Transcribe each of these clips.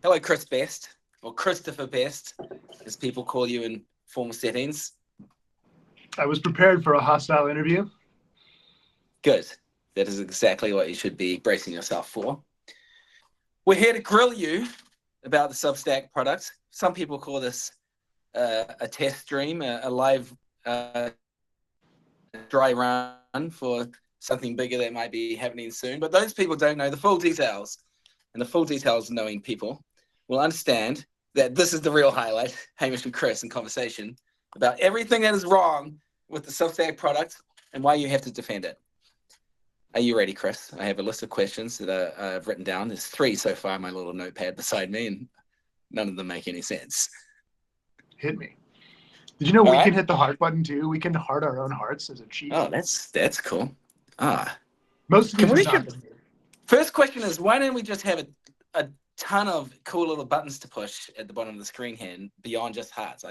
Hello, Chris Best, or Christopher Best, as people call you in formal settings. I was prepared for a hostile interview. Good. That is exactly what you should be bracing yourself for. We're here to grill you about the Substack product. Some people call this a test stream, a live dry run for something bigger that might be happening soon. But those people don't know the full details. And the full details, knowing people will understand that this is the real highlight, Hamish and Chris in conversation about everything that is wrong with the Substack product and why you have to defend it. Are you ready, Chris? I have a list of questions that I've written down. There's 3 so far in my little notepad beside me, and none of them make any sense. Hit me. Did you know we can hit the heart button too? We can heart our own hearts as a cheat. Oh, that's cool. Most of these are not. First question is, why don't we just have a ton of cool little buttons to push at the bottom of the screen here beyond just hearts?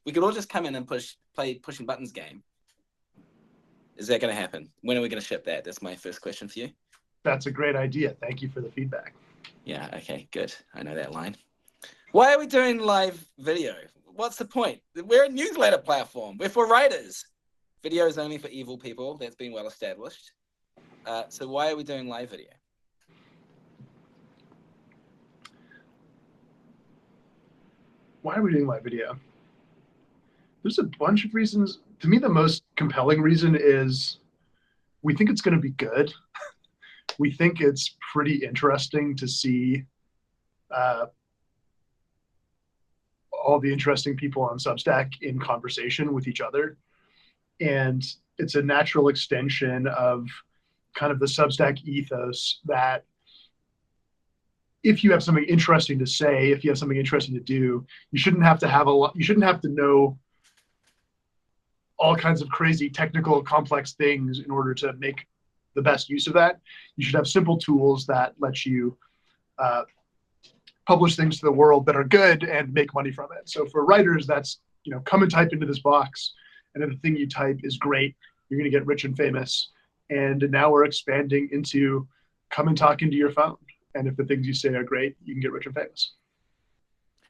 We could all just come in and play pushing buttons game. Is that going to happen? When are we going to ship that? That's my first question for you. That's a great idea. Thank you for the feedback. Yeah, okay, good. I know that line. Why are we doing live video? What's the point? We're a newsletter platform. We're for writers. Video is only for evil people. That's been well established. So why are we doing live video? Why are we doing live video? There's a bunch of reasons. To me, the most compelling reason is we think it's going to be good. We think it's pretty interesting to see all the interesting people on Substack in conversation with each other. And it's a natural extension of kind of the Substack ethos that if you have something interesting to say, if you have something interesting to do, you shouldn't have to know all kinds of crazy technical complex things in order to make the best use of that. You should have simple tools that let you publish things to the world that are good and make money from it. So for writers, that's, come and type into this box, and if the thing you type is great, you're going to get rich and famous. And now we're expanding into come and talk into your phone. And if the things you say are great, you can get rich and famous.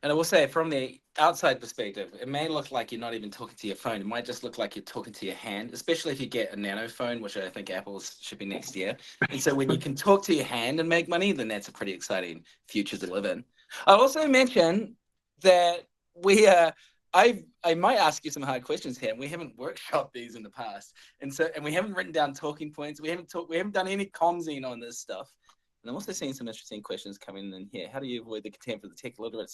And I will say, from the outside perspective, it may look like you're not even talking to your phone. It might just look like you're talking to your hand, especially if you get a nano phone, which I think Apple's shipping next year. And so when you can talk to your hand and make money, then that's a pretty exciting future to live in. I'll also mention that I might ask you some hard questions here, and we haven't workshopped these in the past. And we haven't written down talking points. We haven't done any comsing on this stuff. And I'm also seeing some interesting questions coming in here. How do you avoid the contempt for the tech illiterate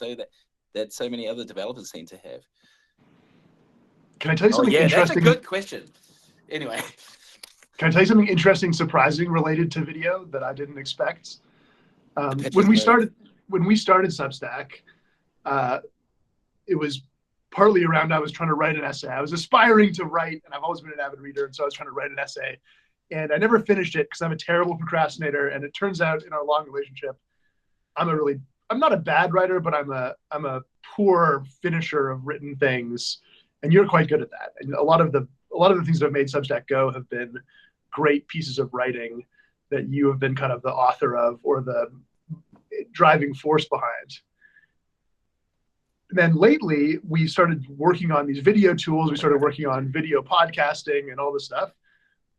that so many other developers seem to have? Can I tell you something interesting? That's a good question. Anyway. Can I tell you something interesting, surprising related to video that I didn't expect? When we started Substack, it was partly around I was trying to write an essay. I was aspiring to write, and I've always been an avid reader, and so I was trying to write an essay. And I never finished it because I'm a terrible procrastinator. And it turns out in our long relationship, I'm not a bad writer, but I'm a poor finisher of written things. And you're quite good at that. And a lot of the things that have made Substack go have been great pieces of writing that you have been kind of the author of or the driving force behind. And then lately, we started working on these video tools. We started working on video podcasting and all this stuff.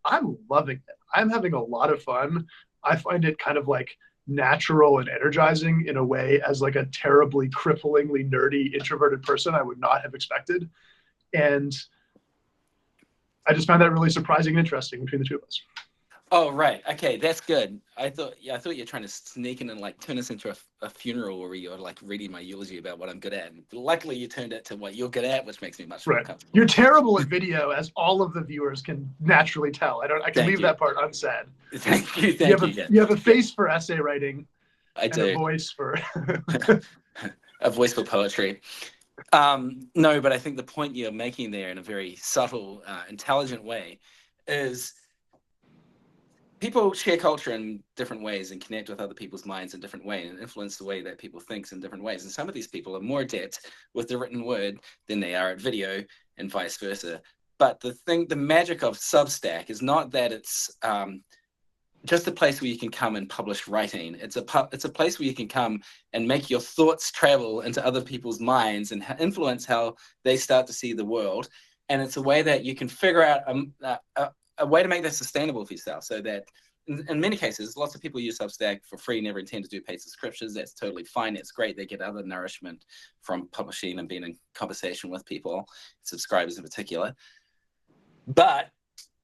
I'm loving it. I'm having a lot of fun. I find it kind of like natural and energizing in a way as like a terribly cripplingly nerdy introverted person I would not have expected. And I just found that really surprising and interesting between the two of us. Oh, right. Okay, that's good. I thought you were trying to sneak in and like turn us into a funeral where you're like reading my eulogy about what I'm good at. And luckily you turned it to what you're good at, which makes me much more comfortable. You're terrible at video, as all of the viewers can naturally tell. I can leave that part unsaid. Thank you. You have a face for essay writing. I do. A voice for a voice for poetry. No, but I think the point you're making there in a very subtle, intelligent way is people share culture in different ways and connect with other people's minds in different ways and influence the way that people think in different ways. And some of these people are more adept with the written word than they are at video and vice versa. But the magic of Substack is not that it's just a place where you can come and publish writing. It's a place where you can come and make your thoughts travel into other people's minds and influence how they start to see the world. And it's a way that you can figure out a way to make that sustainable for yourself, so that in many cases, lots of people use Substack for free, never intend to do paid subscriptions. That's totally fine. It's great. They get other nourishment from publishing and being in conversation with people, subscribers in particular. But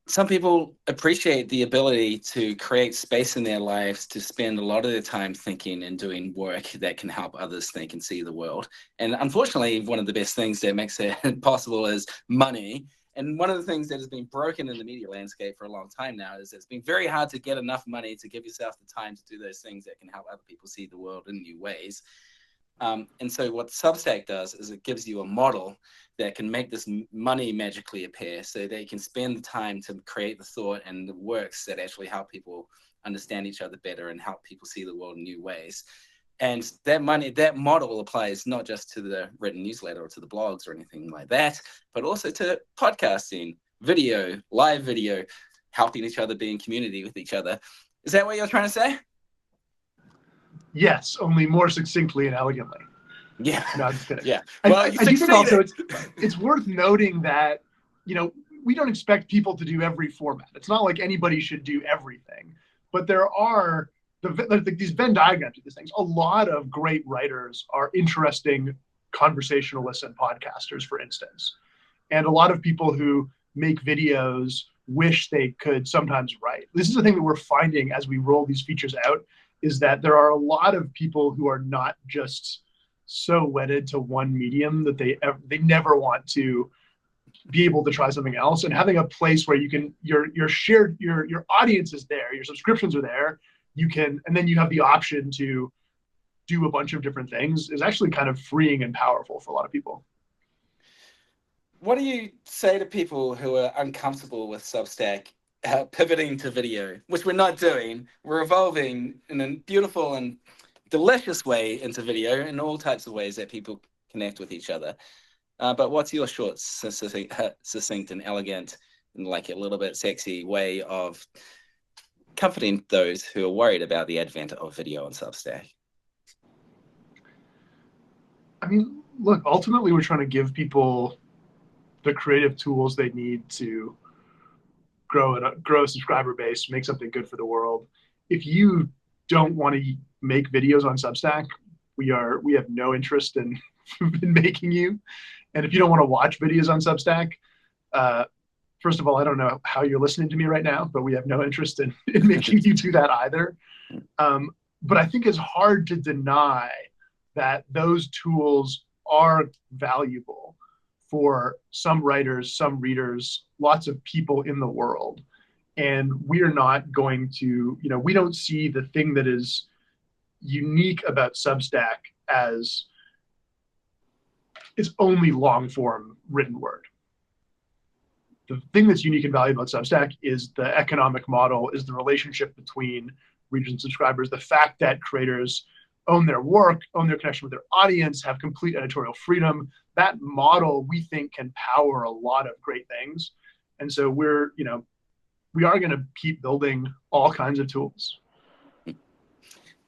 some people appreciate the ability to create space in their lives to spend a lot of their time thinking and doing work that can help others think and see the world. And unfortunately, one of the best things that makes it possible is money. And one of the things that has been broken in the media landscape for a long time now is it's been very hard to get enough money to give yourself the time to do those things that can help other people see the world in new ways. And so what Substack does is it gives you a model that can make this money magically appear, so they can spend the time to create the thought and the works that actually help people understand each other better and help people see the world in new ways. And that model applies not just to the written newsletter or to the blogs or anything like that, but also to podcasting, video, live video, helping each other, be in community with each other. Is that what you're trying to say? Yes, only more succinctly and elegantly. Yeah. No, I'm just kidding. Yeah. Well, Well, I do think also it's worth noting that, we don't expect people to do every format. It's not like anybody should do everything, but there are these Venn diagrams of these things. A lot of great writers are interesting conversationalists and podcasters, for instance. And a lot of people who make videos wish they could sometimes write. This is the thing that we're finding as we roll these features out, is that there are a lot of people who are not just so wedded to one medium that they never want to be able to try something else. And having a place where you can, your audience is there, your subscriptions are there, and then you have the option to do a bunch of different things, is actually kind of freeing and powerful for a lot of people. What do you say to people who are uncomfortable with Substack pivoting to video, which we're not doing? We're evolving in a beautiful and delicious way into video in all types of ways that people connect with each other. But what's your short, succinct and elegant and like a little bit sexy way of comforting those who are worried about the advent of video on Substack? I mean, look, ultimately we're trying to give people the creative tools they need to grow a subscriber base, make something good for the world. If you don't want to make videos on Substack, we have no interest in making you. And if you don't want to watch videos on Substack, first of all, I don't know how you're listening to me right now, but we have no interest in making you do that either. But I think it's hard to deny that those tools are valuable for some writers, some readers, lots of people in the world. And we are not going to, we don't see the thing that is unique about Substack as its only long form written word. The thing that's unique and valuable about Substack is the economic model, is the relationship between readers and subscribers, the fact that creators own their work, own their connection with their audience, have complete editorial freedom. That model, we think, can power a lot of great things. And so we are going to keep building all kinds of tools.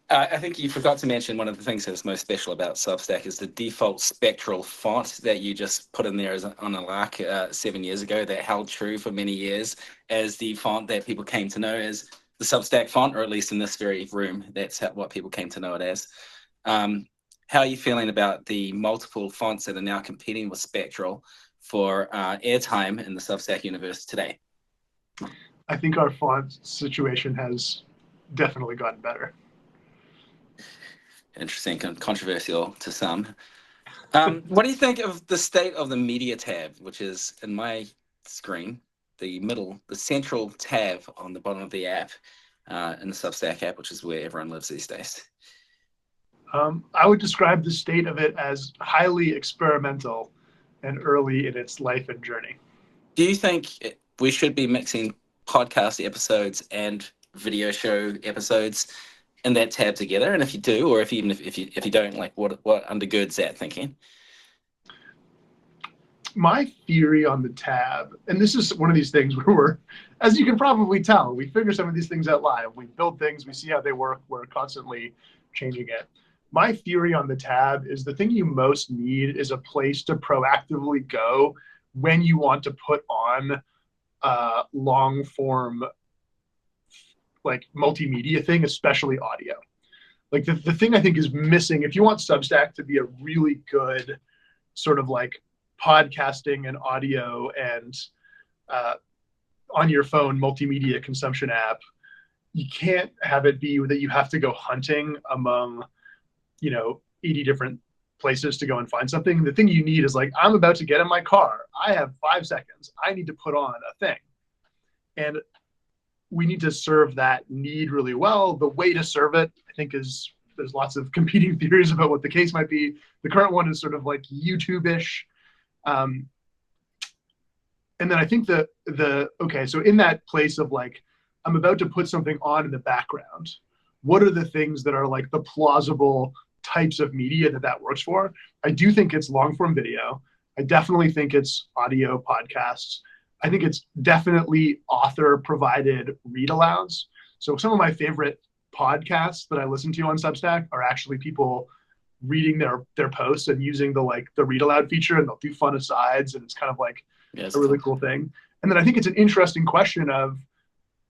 I think you forgot to mention one of the things that's most special about Substack is the default spectral font that you just put in there on a lark 7 years ago that held true for many years as the font that people came to know as the Substack font, or at least in this very room, that's what people came to know it as. How are you feeling about the multiple fonts that are now competing with Spectral for airtime in the Substack universe today? I think our font situation has definitely gotten better. Interesting and controversial to some. What do you think of the state of the media tab, which is in my screen, the central tab on the bottom of the app, in the Substack app, which is where everyone lives these days? I would describe the state of it as highly experimental and early in its life and journey. Do you think we should be mixing podcast episodes and video show episodes in that tab together? And if you do, or if you don't, like what undergirds that thinking? My theory on the tab, and this is one of these things where we're, as you can probably tell, we figure some of these things out live. We build things, we see how they work, we're constantly changing it. My theory on the tab is the thing you most need is a place to proactively go when you want to put on long form, like multimedia thing, especially audio. Like the thing I think is missing, if you want Substack to be a really good sort of like podcasting and audio and on your phone multimedia consumption app, you can't have it be that you have to go hunting among, 80 different places to go and find something. The thing you need is like, I'm about to get in my car. I have 5 seconds. I need to put on a thing. And we need to serve that need really well. The way to serve it, I think, is there's lots of competing theories about what the case might be. The current one is sort of like YouTube-ish. And then I think okay, so in that place of like, I'm about to put something on in the background, what are the things that are like the plausible types of media that works for? I do think it's long form video. I definitely think it's audio podcasts. I think it's definitely author provided read alouds. So some of my favorite podcasts that I listen to on Substack are actually people reading their posts and using the read aloud feature, and they'll do fun asides, and it's kind of like a really cool thing. And then I think it's an interesting question of,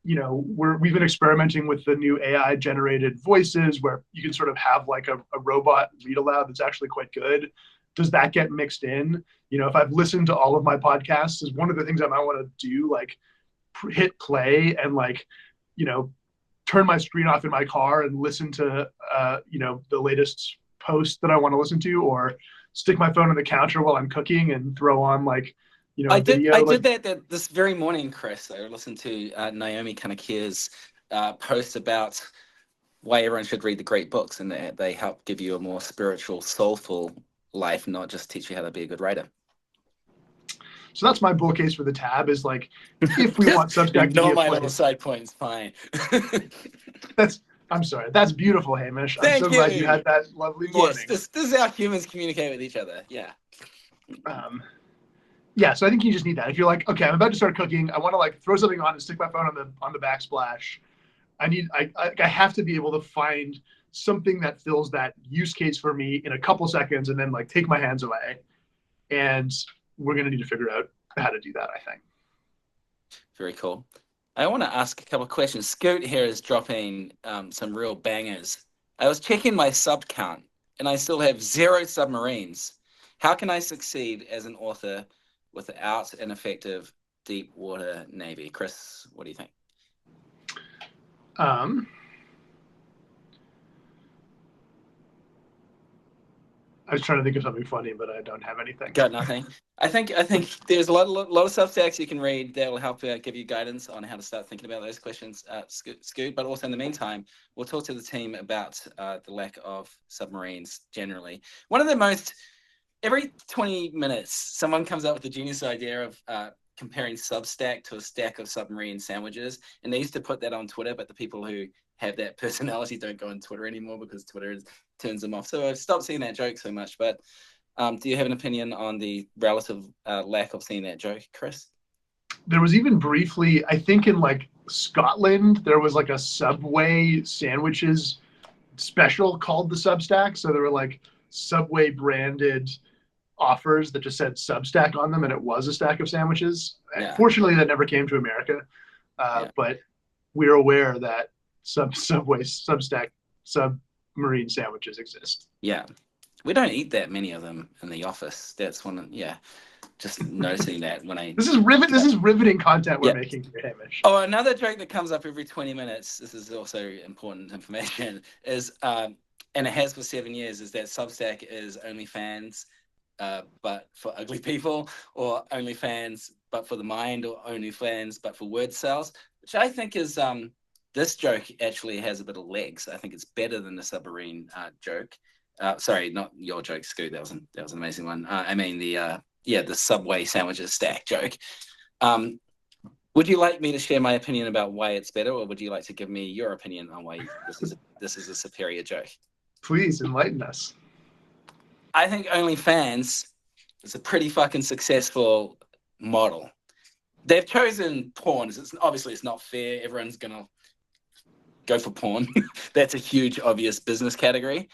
we've been experimenting with the new AI generated voices where you can sort of have like a robot read aloud that's actually quite good. Does that get mixed in? If I've listened to all of my podcasts, is one of the things I might want to do, like hit play and like, turn my screen off in my car and listen to, the latest post that I want to listen to, or stick my phone on the counter while I'm cooking and throw on like, video. I did that this very morning, Chris. I listened to Naomi Kanakia's post about why everyone should read the great books, and they help give you a more spiritual, soulful life, not just teach you how to be a good writer. So that's my bull case for the tab, is like, if we want Substack to be a my place, little side points, fine. I'm sorry. That's beautiful, Hamish. I'm Thank so glad you had that lovely morning. Yes, this is how humans communicate with each other. Yeah. Yeah, so I think you just need that. If you're like, okay, I'm about to start cooking, I want to like throw something on and stick my phone on the backsplash. I have to be able to find something that fills that use case for me in a couple seconds, and then like take my hands away. And we're gonna need to figure out how to do that, I think. Very cool. I want to ask a couple of questions. Scoot here is dropping some real bangers. I was checking my sub count, and I still have 0 submarines. How can I succeed as an author without an effective deep water navy? Chris, what do you think? I was trying to think of something funny, but I don't have anything. Got nothing. I think there's a lot of Substacks you can read that will help give you guidance on how to start thinking about those questions, Scoot. But also in the meantime, we'll talk to the team about the lack of submarines generally. One of the most, every 20 minutes, someone comes up with the genius idea of comparing Substack to a stack of submarine sandwiches, and they used to put that on Twitter, but the people who have that personality don't go on Twitter anymore because Twitter turns them off. So I've stopped seeing that joke so much. But do you have an opinion on the relative lack of seeing that joke, Chris? There was even briefly, I think in like Scotland, there was like a Subway sandwiches special called the Substack. So there were like Subway branded offers that just said Substack on them, and it was a stack of sandwiches. Yeah. Fortunately, that never came to America, but we're aware that Subway Substack submarine sandwiches exist. Yeah, we don't eat that many of them in the office. That's one. Yeah, just noticing that when I. This is riveting content we're making here, Hamish. Oh, another joke that comes up every 20 minutes. This is also important information. Is and it has for 7 years. Is that Substack is OnlyFans, but for ugly people, or OnlyFans but for the mind, or OnlyFans but for word sales, which I think is this joke actually has a bit of legs. I think it's better than the submarine joke. Sorry, not your joke, Scoot. That was an amazing one. I mean the Subway sandwiches stack joke. Would you like me to share my opinion about why it's better, or would you like to give me your opinion on why this is a superior joke? Please enlighten us. I think OnlyFans It's a pretty fucking successful model. They've chosen porn. Obviously it's not fair. Everyone's gonna go for porn. That's a huge, obvious business category.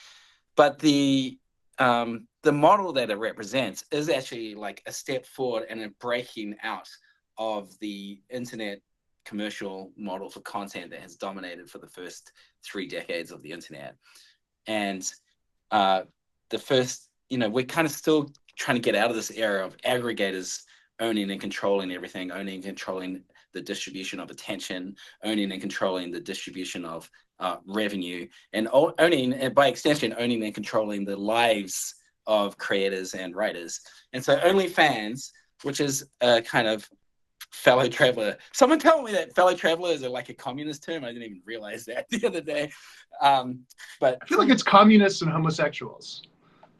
But the model that it represents is actually like a step forward and a breaking out of the internet commercial model for content that has dominated for the first 3 decades of the internet. And the first, we're kind of still trying to get out of this era of aggregators owning and controlling everything, owning and controlling the distribution of attention, owning and controlling the distribution of revenue, and owning, and by extension, owning and controlling the lives of creators and writers. And so OnlyFans, which is a kind of fellow traveler. Someone told me that fellow traveler is like a communist term. I didn't even realize that the other day. But I feel like it's communists and homosexuals.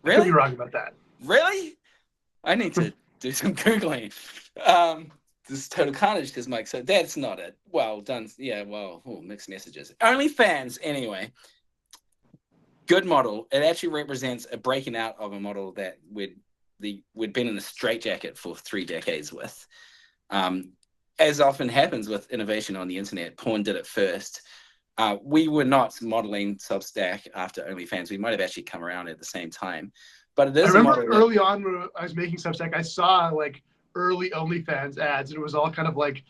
I could be wrong about that. Really? I need to do some Googling. This is total carnage because Mike said that's not it. Well done. Yeah, well, mixed messages. OnlyFans, anyway. Good model. It actually represents a breaking out of a model that we'd been in a straitjacket for 3 decades with. As often happens with innovation on the internet, porn did it first. We were not modeling Substack after OnlyFans. We might have actually come around at the same time. But it is I remember early on when I was making Substack, I saw like early OnlyFans ads, and it was all kind of like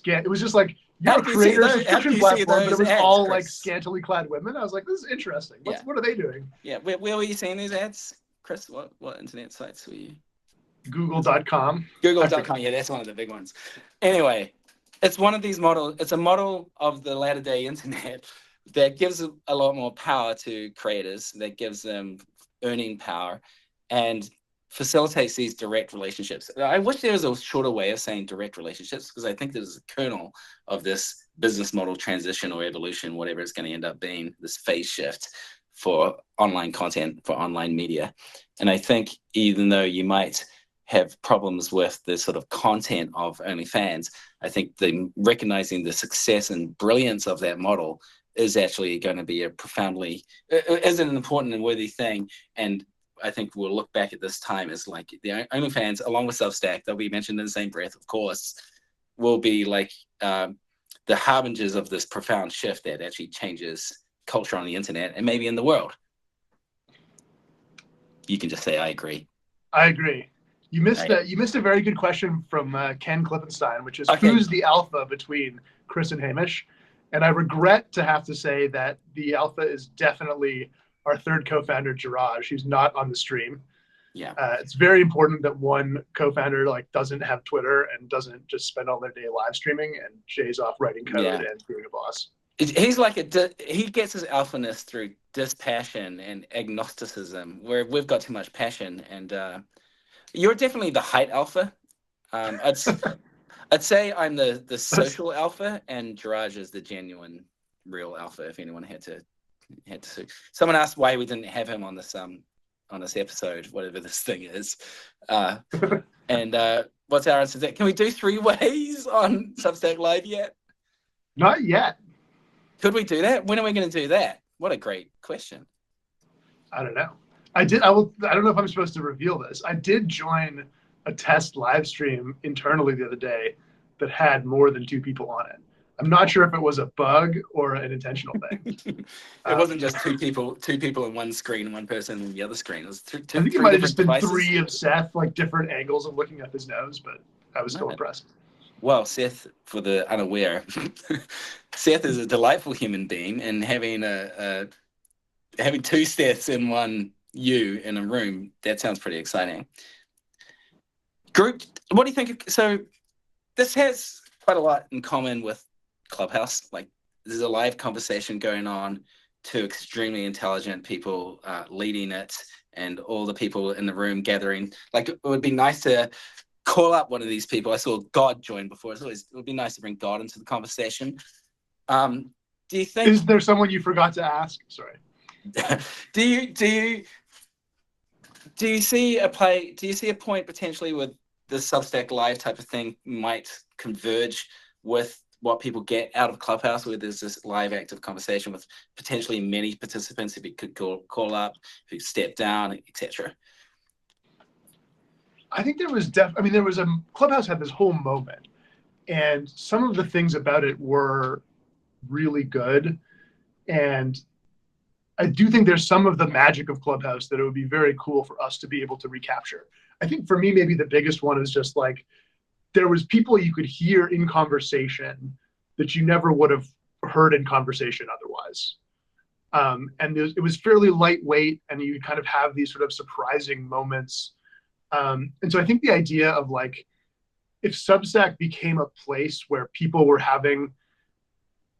it was just like you're a creator subscription platform, but it was all Chris? Like scantily clad women. I was like, this is interesting. What are they doing? Yeah, where were you seeing these ads, Chris? What internet sites were you? Google.com. Google.com, yeah, that's one of the big ones. Anyway, it's one of these models. It's a model of the latter day internet that gives a lot more power to creators, that gives them earning power, and facilitates these direct relationships. I wish there was a shorter way of saying direct relationships, because I think there's a kernel of this business model transition or evolution, whatever it's going to end up being, this phase shift for online content, for online media. And I think even though you might have problems with the sort of content of OnlyFans, I think recognizing the success and brilliance of that model is actually going to be is an important and worthy thing. And I think we'll look back at this time as like the OnlyFans, along with Substack, they'll be mentioned in the same breath, of course, will be like the harbingers of this profound shift that actually changes culture on the internet and maybe in the world. You can just say, I agree. I agree. You missed a very good question from Ken Klippenstein, which is who's the alpha between Chris and Hamish? And I regret to have to say that the alpha is definitely our third co-founder, Jiraj, who's not on the stream. Yeah. It's very important that one co-founder doesn't have Twitter and doesn't just spend all their day live streaming, and Jay's off writing code and being a boss. He's like he gets his alphaness through dispassion and agnosticism, where we've got too much passion. And you're definitely the height alpha. I'd say I'm the social alpha, and Jiraj is the genuine, real alpha. If anyone had to. Someone asked why we didn't have him on this episode, whatever this thing is, and what's our answer to that? Can we do 3 ways on Substack Live yet? Not yet. Could we do that? When are we going to do that? What a great question. I don't know. I don't know if I'm supposed to reveal this. I did join a test live stream internally the other day that had more than 2 people on it. I'm not sure if it was a bug or an intentional thing. It wasn't just 2 people in one screen and one person in the other screen. It was I think it might have just been devices. 3 of Seth, like different angles of looking up his nose, but I was still impressed. Well, Seth, for the unaware, Seth is a delightful human being, and having having 2 Seths in one you in a room, that sounds pretty exciting. Group, what do you think? So this has quite a lot in common with Clubhouse. Like, there's a live conversation going on, 2 extremely intelligent people leading it, and all the people in the room gathering. Like, it would be nice to call up one of these people. I saw God join before. It would be nice to bring God into the conversation. Do you think? Is there someone you forgot to ask? Sorry. Do you see a play? Do you see a point potentially with the Substack Live type of thing might converge with what people get out of Clubhouse, where there's this live active conversation with potentially many participants who could call up, who step down, etc.? I think there was there was Clubhouse had this whole moment, and some of the things about it were really good. And I do think there's some of the magic of Clubhouse that it would be very cool for us to be able to recapture. I think for me, maybe the biggest one is just like there was people you could hear in conversation that you never would have heard in conversation otherwise. And it was fairly lightweight, and you kind of have these sort of surprising moments. And so I think the idea of like, if Substack became a place where people were having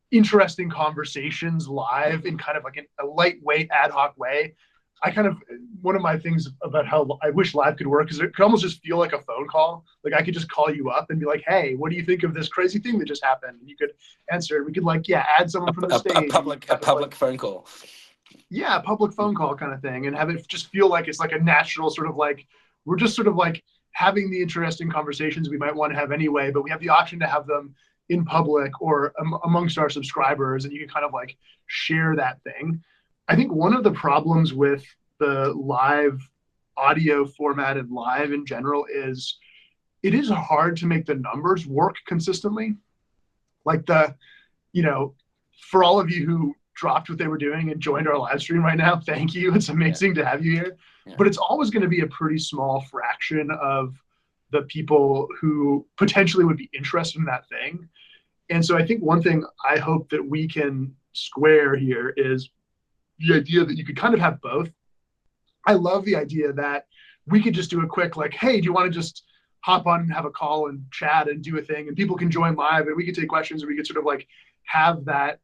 interesting conversations live in kind of like a lightweight ad hoc way, one of my things about how I wish live could work is it could almost just feel like a phone call. Like I could just call you up and be like, hey, what do you think of this crazy thing that just happened? And you could answer. We could add someone from the stage. A public phone call. Yeah, a public phone call kind of thing, and have it just feel like it's like a natural sort of like, we're just sort of like having the interesting conversations we might want to have anyway, but we have the option to have them in public or amongst our subscribers, and you can kind of like share that thing. I think one of the problems with the live audio format and live in general is it is hard to make the numbers work consistently. Like for all of you who dropped what they were doing and joined our live stream right now, thank you. It's amazing to have you here. Yeah. But it's always going to be a pretty small fraction of the people who potentially would be interested in that thing. And so I think one thing I hope that we can square here is the idea that you could kind of have both. I love the idea that we could just do a quick like, hey, do you want to just hop on and have a call and chat and do a thing, and people can join live and we can take questions, and we could sort of like have that,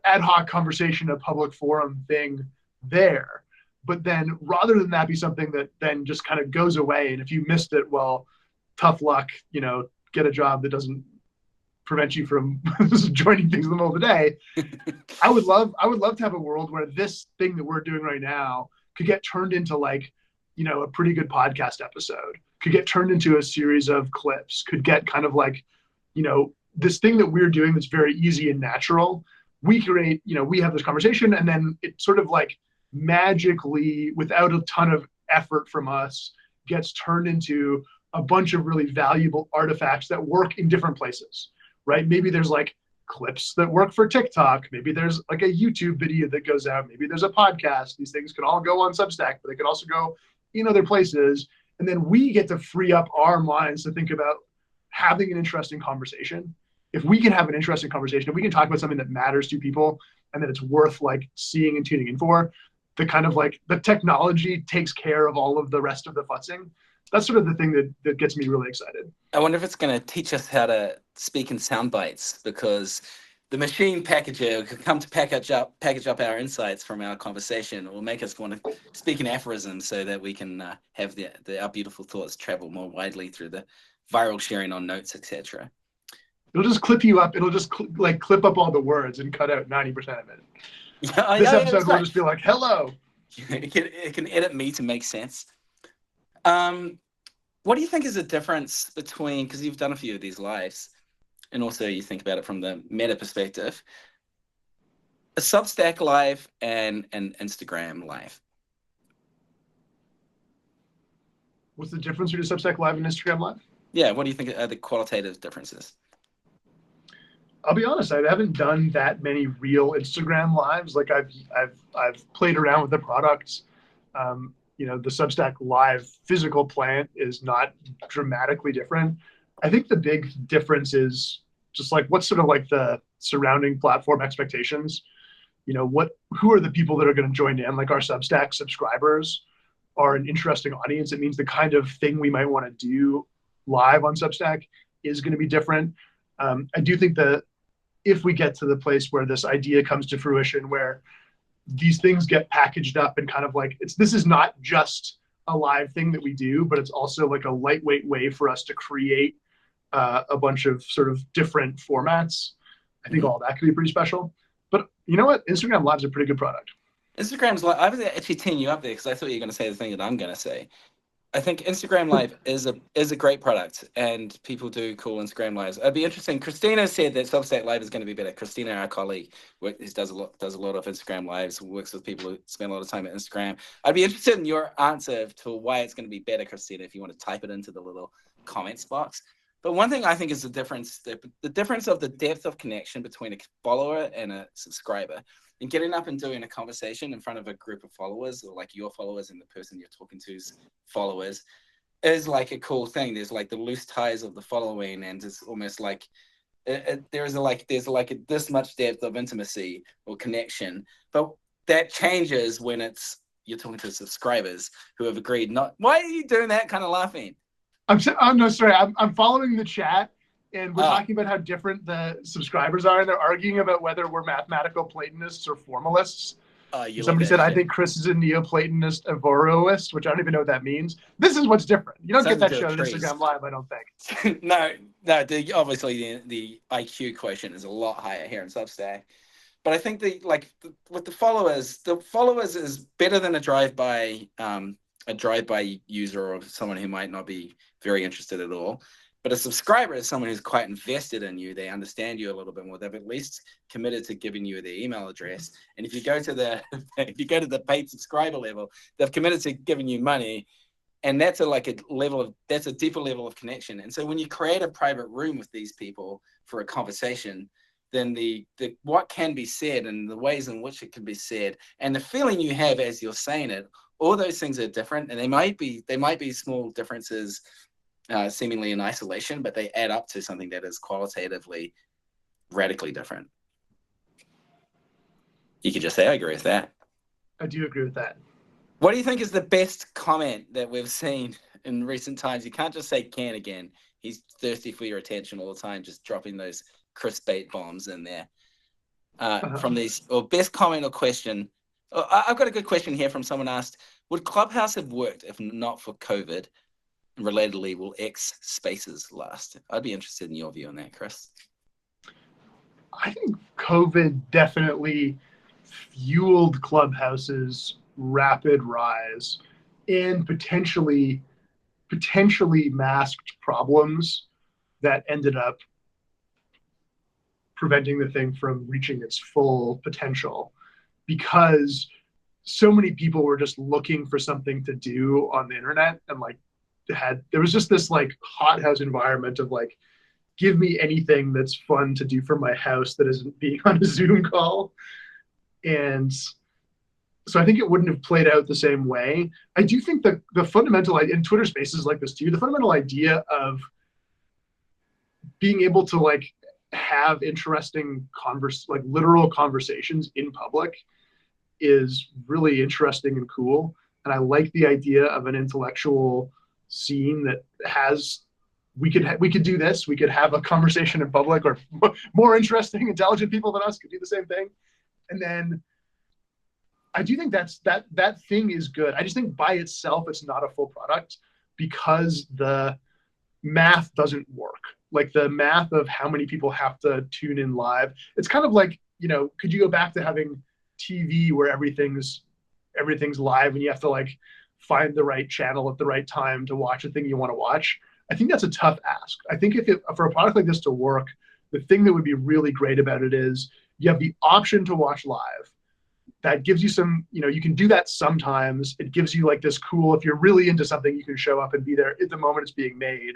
ad hoc conversation, a public forum thing there. But then rather than that be something that then just kind of goes away, and if you missed it, well, tough luck, get a job that doesn't prevent you from joining things in the middle of the day. I would love to have a world where this thing that we're doing right now could get turned into like, a pretty good podcast episode, could get turned into a series of clips, could get kind of like, this thing that we're doing that's very easy and natural. We create, we have this conversation, and then it sort of like magically, without a ton of effort from us, gets turned into a bunch of really valuable artifacts that work in different places, right? Maybe there's like clips that work for TikTok. Maybe there's like a YouTube video that goes out. Maybe there's a podcast. These things could all go on Substack, but they could also go in other places. And then we get to free up our minds to think about having an interesting conversation. If we can have an interesting conversation, if we can talk about something that matters to people and that it's worth like seeing and tuning in for, the kind of like the technology takes care of all of the rest of the futzing. That's sort of the thing that gets me really excited. I wonder if it's going to teach us how to speak in sound bites, because the machine packager could come to package up our insights from our conversation, or make us want to speak in aphorisms so that we can have our beautiful thoughts travel more widely through the viral sharing on notes, etc. It'll just clip you up. It'll just clip up all the words and cut out 90% of it. Yeah, this episode will just be like, hello. It can edit me to make sense. What do you think is the difference between, because you've done a few of these lives, and also you think about it from the meta perspective, a Substack live and an Instagram live? What's the difference between Substack live and Instagram live? Yeah, what do you think are the qualitative differences? I'll be honest, I haven't done that many real Instagram lives. Like I've played around with the products. The Substack live physical plant is not dramatically different. I think the big difference is just like what's sort of like the surrounding platform expectations. Who are the people that are going to join in? Like our Substack subscribers are an interesting audience. It means the kind of thing we might want to do live on Substack is going to be different. I do think that if we get to the place where this idea comes to fruition, where these things get packaged up and kind of like this is not just a live thing that we do, but it's also like a lightweight way for us to create a bunch of sort of different formats. I think all that could be pretty special. But you know what? Instagram Live's a pretty good product. Instagram's live. I was actually teeing you up there because I thought you were going to say the thing that I'm going to say. I think Instagram Live is a great product, and people do cool Instagram Lives. It'd be interesting. Christina said that Substack Live is going to be better. Christina, our colleague, who does a lot of Instagram Lives, works with people who spend a lot of time at Instagram. I'd be interested in your answer to why it's going to be better, Christina, if you want to type it into the little comments box. But one thing I think is the difference of the depth of connection between a follower and a subscriber. And getting up and doing a conversation in front of a group of followers, or like your followers and the person you're talking to's followers, is like a cool thing. There's like the loose ties of the following, and it's almost like there's this much depth of intimacy or connection. But that changes when you're talking to subscribers who have agreed not. Why are you doing that kind of laughing? I'm no, sorry. I'm following the chat, and we're talking about how different the subscribers are, and they're arguing about whether we're mathematical Platonists or formalists. Somebody said, I think Chris is a Neoplatonist Averroist, which I don't even know what that means. This is what's different. You don't get that show on Instagram Live, I don't think. No. Obviously the IQ quotient is a lot higher here in Substack. But I think with the followers is better than a drive-by user or someone who might not be very interested at all. But a subscriber is someone who's quite invested in you. They understand you a little bit more. They've at least committed to giving you their email address. And if you go to the paid subscriber level, they've committed to giving you money. And that's a deeper level of connection. And so when you create a private room with these people for a conversation, then the what can be said and the ways in which it can be said and the feeling you have as you're saying it, all those things are different. And they might be small differences seemingly in isolation, but they add up to something that is qualitatively radically different. You could just say, I agree with that. I do agree with that. What do you think is the best comment that we've seen in recent times? You can't just say Ken again. He's thirsty for your attention all the time, just dropping those Chris bait bombs in there. From these, or best comment or question. I've got a good question here from someone asked, would Clubhouse have worked if not for COVID? And relatedly, will X Spaces last? I'd be interested in your view on that, Chris. I think COVID definitely fueled Clubhouse's rapid rise and potentially masked problems that ended up preventing the thing from reaching its full potential, because so many people were just looking for something to do on the internet, and there was just this hothouse environment of give me anything that's fun to do from my house that isn't being on a Zoom call. And so I think it wouldn't have played out the same way. I do think that the fundamental, in Twitter Spaces like this too, the fundamental idea of being able to have interesting literal conversations in public is really interesting and cool. And I like the idea of an intellectual scene that has, we could do this. We could have a conversation in public, or more interesting, intelligent people than us could do the same thing. And then I do think that thing is good. I just think by itself, it's not a full product because the math doesn't work. The math of how many people have to tune in live. It's kind of could you go back to having TV where everything's live and you have to find the right channel at the right time to watch the thing you want to watch? I think that's a tough ask. I think for a product like this to work, the thing that would be really great about it is you have the option to watch live. That gives you some, you can do that sometimes. It gives you this cool, if you're really into something, you can show up and be there at the moment it's being made.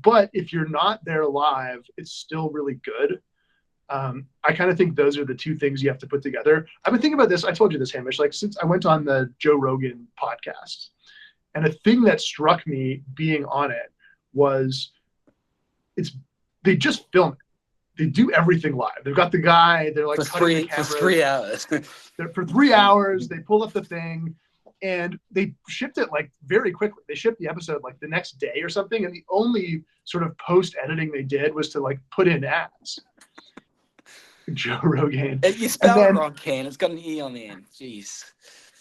But if you're not there live, it's still really good. I kind of think those are the two things you have to put together. I've been thinking about this. I told you this, Hamish, since I went on the Joe Rogan podcast, and a thing that struck me being on it was they just film it. They do everything live. They've got the guy, they're for 3 hours. For 3 hours, they pull up the thing and they shipped it very quickly. They shipped the episode the next day or something. And the only sort of post editing they did was to put in ads. Joe Rogan. You spelled it wrong, Ken. It's got an E on the end. Jeez.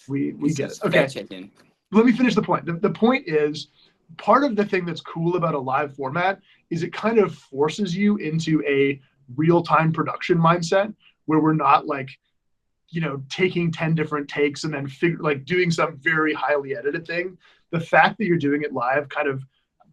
We get it. Okay. Let me finish the point. The point is, part of the thing that's cool about a live format is it kind of forces you into a real-time production mindset where we're not taking 10 different takes and then doing some very highly edited thing. the fact that you're doing it live kind of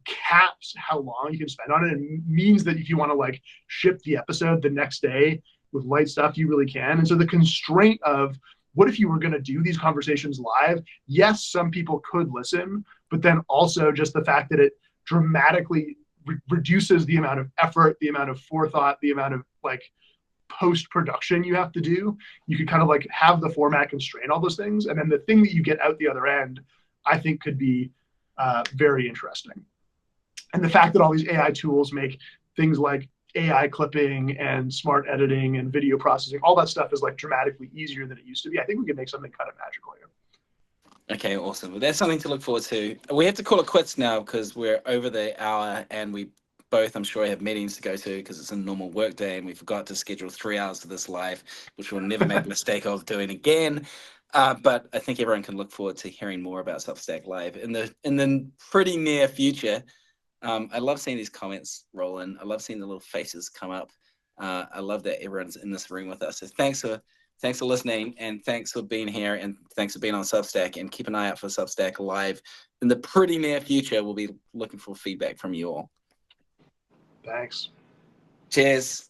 caps how long you can spend on it, and means that if you want to like ship the episode the next day with light stuff, you really can. And so the constraint of what if you were going to do these conversations live? Yes, some people could listen, but then also just the fact that it dramatically reduces the amount of effort, the amount of forethought, the amount of like post-production you have to do. You could kind of like have the format constrain all those things. And then the thing that you get out the other end, I think could be very interesting. And the fact that all these AI tools make things like AI clipping and smart editing and video processing, all that stuff is like dramatically easier than it used to be. I think we can make something kind of magical here. Okay, awesome. Well, that's something to look forward to. We have to call it quits now because we're over the hour, and we both, I'm sure, have meetings to go to because it's a normal work day, and we forgot to schedule 3 hours of this live, which we'll never make the mistake of doing again. But I think everyone can look forward to hearing more about Substack Live in the pretty near future. I love seeing these comments roll in. I love seeing the little faces come up. I love that everyone's in this room with us. So thanks for listening, and thanks for being here, and thanks for being on Substack. And keep an eye out for Substack Live in the pretty near future. We'll be looking for feedback from you all. Thanks. Cheers.